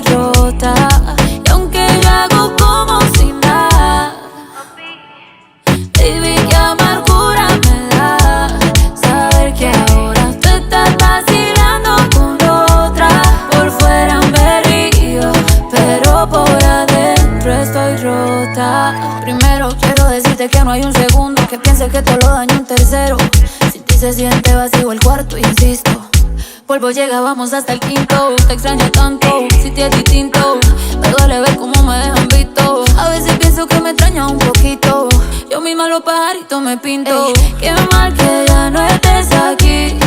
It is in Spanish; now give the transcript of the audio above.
rota. Y aunque yo hago como si nada, baby, qué amargura me da saber que ahora tú estás vacilando con otra. Por fuera me río, pero por adentro estoy rota. Primero quiero decirte que no hay un segundo que piense que te lo daño un tercero. Sin ti se siente vacío el cuarto, insisto. Polvo llega, vamos hasta el quinto. Te extraño tanto, si te es distinto. Me duele ver cómo me dejan visto. A veces pienso que me extraña un poquito. Yo misma los pajaritos me pinto. Ey, qué mal que ya no estés aquí.